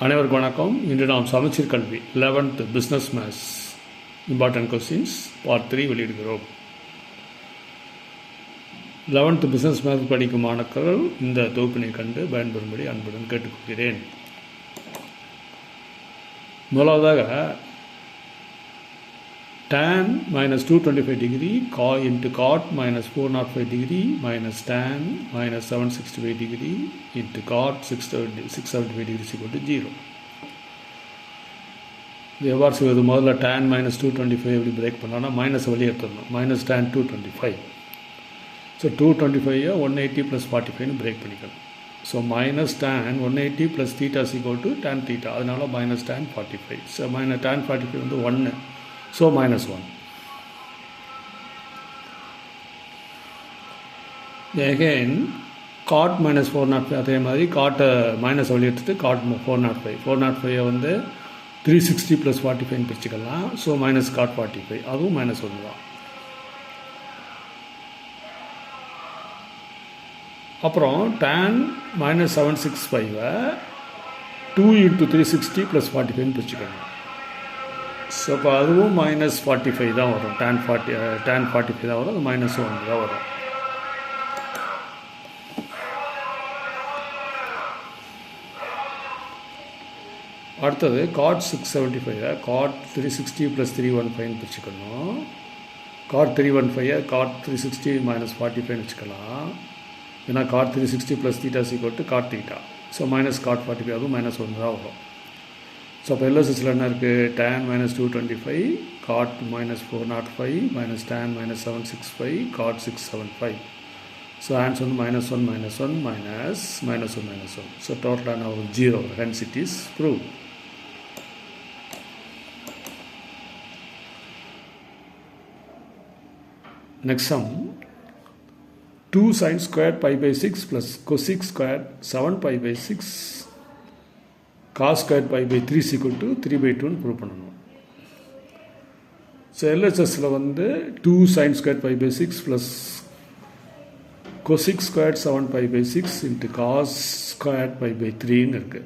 அனைவருக்கும் வணக்கம். இன்று நாம் சமச்சீர் கல்வி 11th business maths important questions part 3 வெளியிடுகிறோம். 11th business maths படிக்கும் மாணவர்கள் இந்த தொகுப்பினை கண்டு பயன்பெறும்படி அன்புடன் கேட்டுக்கொள்கிறேன். முதலாவதாக tan minus 225 degree into cot minus 405 degree minus tan minus 765 degree into cot 675 degree is equal to 0. இது எவ்வாறு செய்வது? முதல்ல tan minus 225 எப்படி பிரேக் பண்ணோன்னா மைனஸ் வெளியே எடுத்துடணும். Minus tan 225. So 225 180 plus 45 break பண்ணிக்கணும். So minus tan 180 plus theta is equal to tan theta, அதனால் மைனஸ் tan 45. ஸோ tan 45 வந்து 1. So minus 1. Again cot minus 405, அதே மாதிரி காட்டை மைனஸ் வெளியே எடுத்துட்டு காட் 405 வந்து 360 ப்ளஸ் 45 பிரிச்சுக்கலாம். ஸோ மைனஸ் காட் 45, அதுவும் மைனஸ் 1 தான். அப்புறம் tan மைனஸ் 765 2 into 360 ப்ளஸ் 45 பிரிச்சுக்கலாம். ஸோ அப்போ அதுவும் மைனஸ் 45 தான் வரும். tan 45 தான் வரும், அது மைனஸ் 1 தான் வரும். அடுத்தது cot 675 cot 360 plus 315 பிரிச்சுக்கணும். cot 315 cot 360 minus 45 வச்சுக்கலாம். ஏன்னா cot 360 plus theta sequel to cot theta. So minus cot 45, அதுவும் மைனஸ் 1 தான் வரும். ஸோ அப்போ எல்எஸ்எஸில் என்ன இருக்குது? tan minus 225 cot minus 405 minus tan minus 765 cot 675. So answer வந்து minus 1 minus 1 minus minus 1 minus 1. So டோட்டலான ஒரு 0. Hence it is proved. Next sum. 2 sin squared pi by 6 plus cosec squared 7 pi by 6 cos squared pi by 3 is equal to 3 by 2 prove பண்ணணும். So எல்எஸ்எஸில் வந்து 2 sin squared pi by 6 plus cosec squared 7 pi by 6 into cos squared pi by 3ன்னு இருக்கு.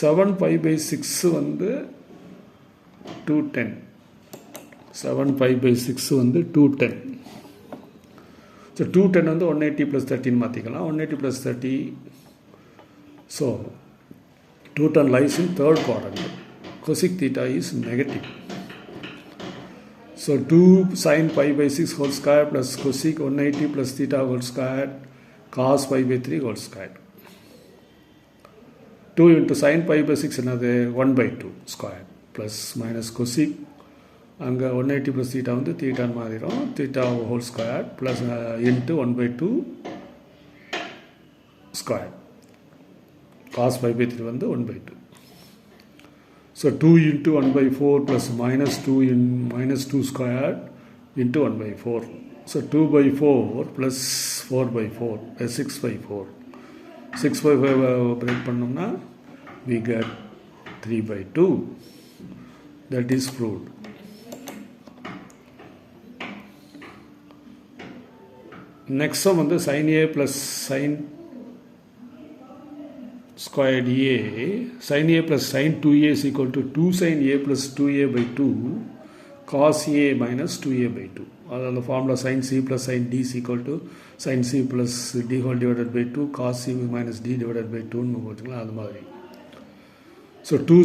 Seven by by 6 வந்து 210. 7 pi by 6 வந்து 210. So 210 வந்து 180 plus 13 மாற்றிக்கலாம். 180 plus 30. So 210 lies in third quadrant. Cosec theta is negative. So 2 sin pi by 6 whole square plus cosec 180 plus theta whole square cos pi by 3 whole square. 2 into sin pi by 6 என்னது 1 by 2 square plus minus cosec அங்கே 180 plus theta வந்து தீட்டான்னு மாறிடும். Theta whole square plus into 1 by 2 square cos 5 by 3 வந்து 1 by 2. So 2 into 1 by 4 plus minus 2 square into 1 by 4. So 2 by 4 plus 4 by 4 6 by 4. 6 by 5 break பண்ணோம்னா we get 3 by 2. That is proved. Next sum வந்து sin a plus sin squared a sin a plus sin 2a is equal to 2 sin a plus 2a by 2 cos a minus 2a by 2. அது அந்த formula sin c plus sin d is equal to sin c plus d whole divided by 2 cos c minus d divided by 2ன்னு போச்சுங்களா, அது மாதிரி. So 2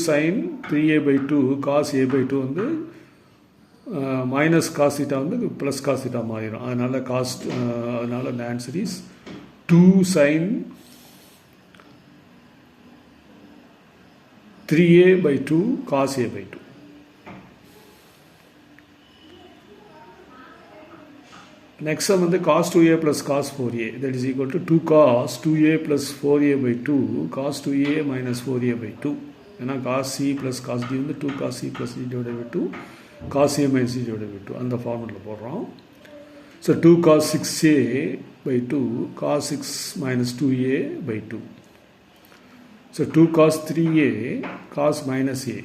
sin 3a by 2 cos a by 2 வந்து minus cos theta வந்து plus cos theta மாறிடும். அதனால் அதனால் அந்த answer is 2 sin 3a by 2 cos a by 2. Next sum வந்து cos 2a plus cos 4a that is equal to 2 cos 2a plus 4a by 2 cos 2a minus 4a by 2. ஏன்னா cos c plus cos d வந்து 2 cos c plus d divided by 2 cos a minus c divided by 2 அந்த formula போடுறோம். So 2 cos 6a by 2 cos 6 minus 2a by 2. So 2 cos 3a cos minus a